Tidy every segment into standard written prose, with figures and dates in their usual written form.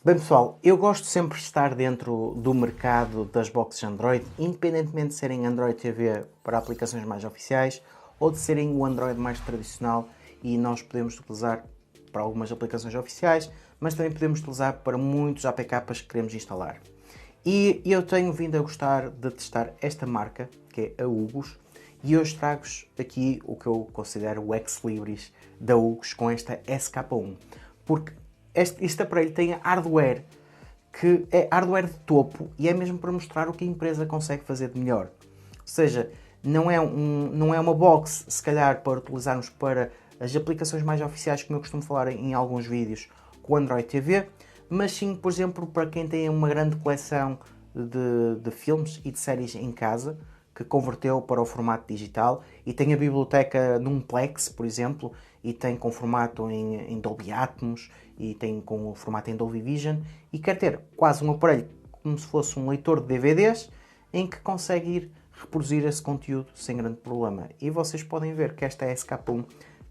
Bem pessoal, eu gosto sempre de estar dentro do mercado das boxes Android, independentemente de serem Android TV para aplicações mais oficiais ou de serem o Android mais tradicional e nós podemos utilizar para algumas aplicações oficiais, mas também podemos utilizar para muitos APKs que queremos instalar. E eu tenho vindo a gostar de testar esta marca, que é a Hugos, e hoje trago-vos aqui o que eu considero o ex-libris da Hugos com esta SK1, porque este aparelho tem hardware que é hardware de topo e é mesmo para mostrar o que a empresa consegue fazer de melhor. Ou seja, não é uma box, se calhar, para utilizarmos para as aplicações mais oficiais, como eu costumo falar em alguns vídeos com o Android TV, mas sim, por exemplo, para quem tem uma grande coleção de filmes e de séries em casa, que converteu para o formato digital e tem a biblioteca num Plex, por exemplo, e tem com formato em Dolby Atmos e tem com o formato em Dolby Vision e quer ter quase um aparelho como se fosse um leitor de DVDs em que consegue ir reproduzir esse conteúdo sem grande problema. E vocês podem ver que esta SK1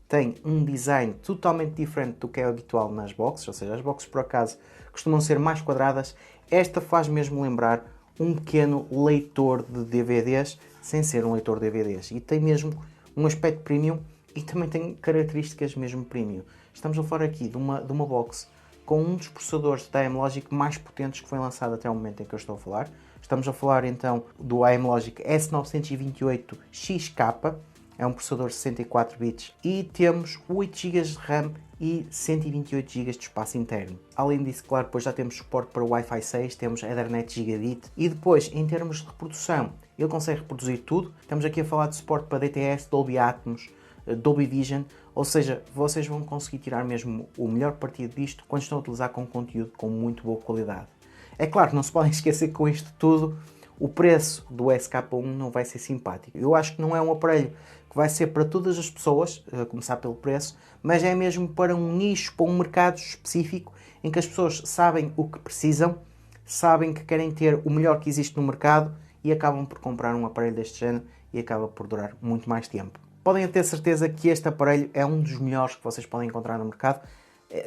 tem um design totalmente diferente do que é habitual nas boxes, ou seja, as boxes por acaso costumam ser mais quadradas. Esta faz mesmo lembrar um pequeno leitor de DVDs, sem ser um leitor de DVDs. E tem mesmo um aspecto premium e também tem características mesmo premium. Estamos a falar aqui de uma box com um dos processadores da AMLogic mais potentes que foi lançado até o momento em que eu estou a falar. Estamos a falar então do AMLogic S928XK, é um processador de 64 bits e temos 8 GB de RAM e 128 GB de espaço interno. Além disso, claro, depois já temos suporte para Wi-Fi 6, temos Ethernet Gigabit e depois, em termos de reprodução, ele consegue reproduzir tudo. Estamos aqui a falar de suporte para DTS, Dolby Atmos, Dolby Vision, ou seja, vocês vão conseguir tirar mesmo o melhor partido disto quando estão a utilizar com conteúdo com muito boa qualidade. É claro, não se podem esquecer que com isto tudo, o preço do SK1 não vai ser simpático. Eu acho que não é um aparelho que vai ser para todas as pessoas, a começar pelo preço, mas é mesmo para um nicho, para um mercado específico, em que as pessoas sabem o que precisam, sabem que querem ter o melhor que existe no mercado e acabam por comprar um aparelho deste género e acaba por durar muito mais tempo. Podem ter certeza que este aparelho é um dos melhores que vocês podem encontrar no mercado.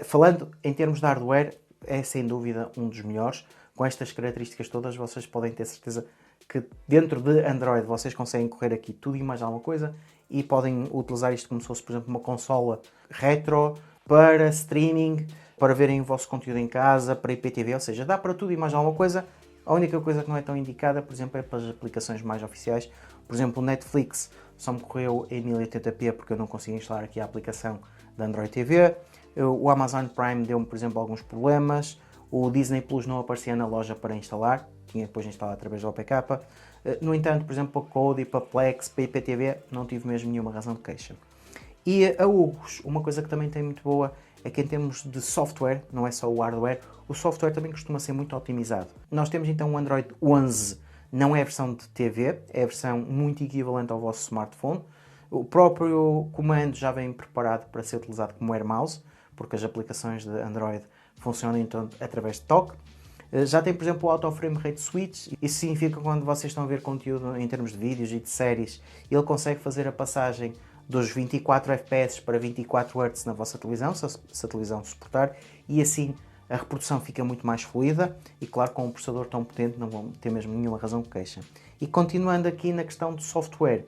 Falando em termos de hardware, é sem dúvida um dos melhores. Com estas características todas, vocês podem ter certeza que dentro de Android vocês conseguem correr aqui tudo e mais alguma coisa e podem utilizar isto como se fosse, por exemplo, uma consola retro para streaming, para verem o vosso conteúdo em casa, para IPTV, ou seja, dá para tudo e mais alguma coisa. A única coisa que não é tão indicada, por exemplo, é para as aplicações mais oficiais. Por exemplo, o Netflix só me correu em 1080p porque eu não consegui instalar aqui a aplicação da Android TV. O Amazon Prime deu-me, por exemplo, alguns problemas. O Disney Plus não aparecia na loja para instalar, tinha depois de instalar através do APK. No entanto, por exemplo, para Kodi, para Plex, para IPTV, não tive mesmo nenhuma razão de queixa. E a Hugos, uma coisa que também tem muito boa é que em termos de software, não é só o hardware, o software também costuma ser muito otimizado. Nós temos então o Android 11, não é a versão de TV, é a versão muito equivalente ao vosso smartphone. O próprio comando já vem preparado para ser utilizado como Air Mouse, porque as aplicações de Android funcionam então através de toque. Já tem, por exemplo, o Auto Frame Rate Switch. Isso significa que quando vocês estão a ver conteúdo em termos de vídeos e de séries, ele consegue fazer a passagem dos 24 FPS para 24 Hz na vossa televisão, se a televisão suportar, e assim a reprodução fica muito mais fluida e, claro, com um processador tão potente não vão ter mesmo nenhuma razão de queixa. E continuando aqui na questão do software,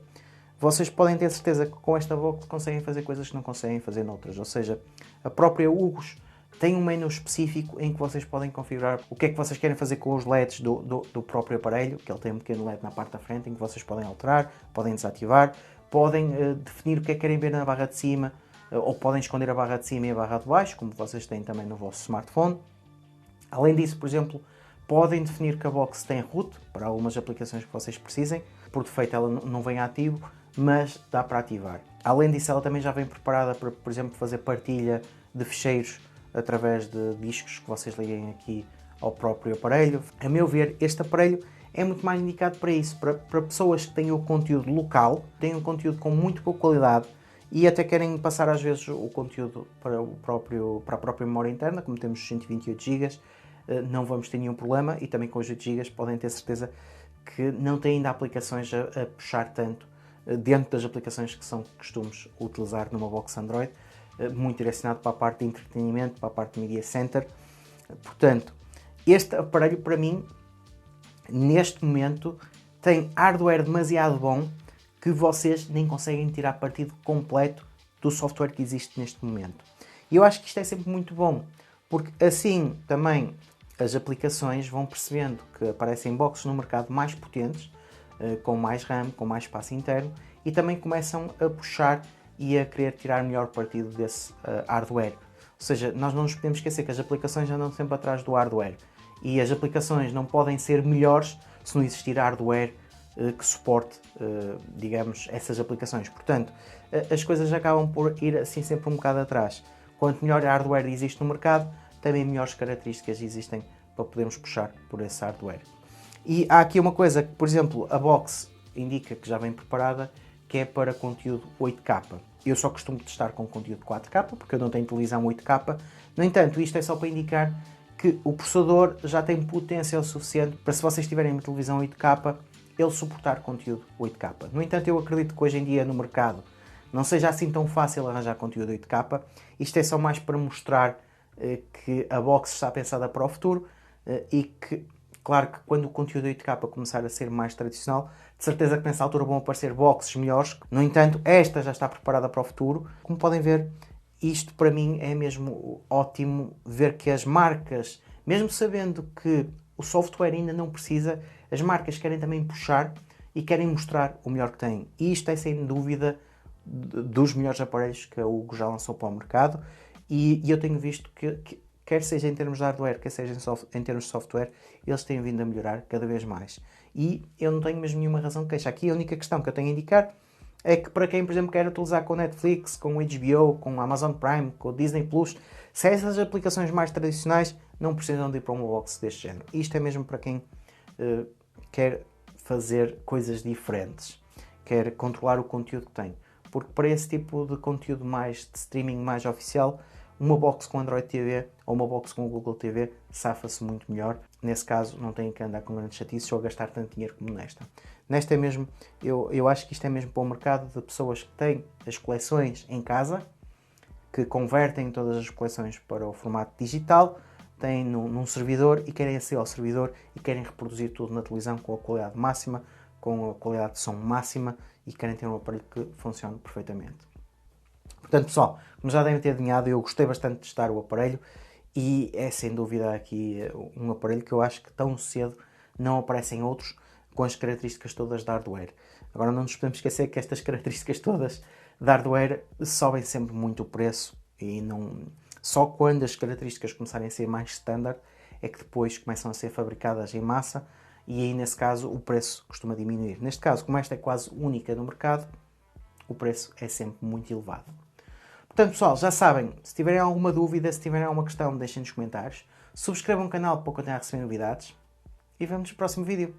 vocês podem ter certeza que com esta box conseguem fazer coisas que não conseguem fazer noutras, ou seja, a própria Hugos tem um menu específico em que vocês podem configurar o que é que vocês querem fazer com os LEDs do próprio aparelho, que ele tem um pequeno LED na parte da frente em que vocês podem alterar, podem desativar, podem definir o que é que querem ver na barra de cima, ou podem esconder a barra de cima e a barra de baixo, como vocês têm também no vosso smartphone. Além disso, por exemplo, podem definir que a box tem root para algumas aplicações que vocês precisem. Por defeito ela não vem ativo, mas dá para ativar. Além disso, ela também já vem preparada para, por exemplo, fazer partilha de ficheiros através de discos que vocês liguem aqui ao próprio aparelho. A meu ver, este aparelho é muito mais indicado para isso, para pessoas que têm o conteúdo local, têm um conteúdo com muito boa qualidade e até querem passar às vezes o conteúdo para a própria memória interna, como temos 128 GB, não vamos ter nenhum problema e também com os 8 GB podem ter certeza que não têm ainda aplicações a puxar tanto dentro das aplicações que são costumes utilizar numa box Android, muito direcionado para a parte de entretenimento, para a parte de Media Center. Portanto, este aparelho para mim, neste momento, tem hardware demasiado bom que vocês nem conseguem tirar partido completo do software que existe neste momento. E eu acho que isto é sempre muito bom, porque assim também as aplicações vão percebendo que aparecem boxes no mercado mais potentes, com mais RAM, com mais espaço interno, e também começam a puxar e a querer tirar melhor partido desse hardware. Ou seja, nós não nos podemos esquecer que as aplicações andam sempre atrás do hardware, e as aplicações não podem ser melhores se não existir hardware que suporte, digamos, essas aplicações. Portanto, as coisas acabam por ir assim sempre um bocado atrás. Quanto melhor hardware existe no mercado, também melhores características existem para podermos puxar por esse hardware. E há aqui uma coisa que, por exemplo, a box indica que já vem preparada, que é para conteúdo 8K. Eu só costumo testar com conteúdo 4K, porque eu não tenho televisão 8K. No entanto, isto é só para indicar que o processador já tem potência o suficiente para, se vocês tiverem uma televisão 8K, ele suportar conteúdo 8K. No entanto, eu acredito que hoje em dia no mercado não seja assim tão fácil arranjar conteúdo 8K. Isto é só mais para mostrar que a box está pensada para o futuro e que, claro que quando o conteúdo 8K começar a ser mais tradicional, de certeza que nessa altura vão aparecer boxes melhores. No entanto, esta já está preparada para o futuro. Como podem ver, isto para mim é mesmo ótimo ver que as marcas, mesmo sabendo que o software ainda não precisa, as marcas querem também puxar e querem mostrar o melhor que têm. E isto é sem dúvida dos melhores aparelhos que a Hugo já lançou para o mercado, e eu tenho visto que quer seja em termos de hardware, quer seja em termos de software, eles têm vindo a melhorar cada vez mais. E eu não tenho mesmo nenhuma razão de queixa. Aqui a única questão que eu tenho a indicar é que para quem, por exemplo, quer utilizar com Netflix, com HBO, com Amazon Prime, com Disney Plus, se essas aplicações mais tradicionais, não precisam de ir para uma box deste género. Isto é mesmo para quem quer fazer coisas diferentes, quer controlar o conteúdo que tem. Porque para esse tipo de conteúdo mais de streaming mais oficial, uma box com Android TV ou uma box com Google TV safa-se muito melhor. Nesse caso, não têm que andar com grandes chatices ou a gastar tanto dinheiro como nesta. Nesta é mesmo, eu acho que isto é mesmo para o mercado de pessoas que têm as coleções em casa, que convertem todas as coleções para o formato digital, têm num servidor e querem aceder ao servidor e querem reproduzir tudo na televisão com a qualidade máxima, com a qualidade de som máxima, e querem ter um aparelho que funcione perfeitamente. Portanto, pessoal, como já devem ter adivinhado, eu gostei bastante de testar o aparelho e é sem dúvida aqui um aparelho que eu acho que tão cedo não aparecem outros com as características todas de hardware. Agora não nos podemos esquecer que estas características todas de hardware sobem sempre muito o preço, e não só quando as características começarem a ser mais standard é que depois começam a ser fabricadas em massa, e aí nesse caso o preço costuma diminuir. Neste caso, como esta é quase única no mercado, o preço é sempre muito elevado. Portanto, pessoal, já sabem, se tiverem alguma dúvida, se tiverem alguma questão, deixem nos comentários. Subscrevam o canal para continuar a receber novidades e vemos no próximo vídeo.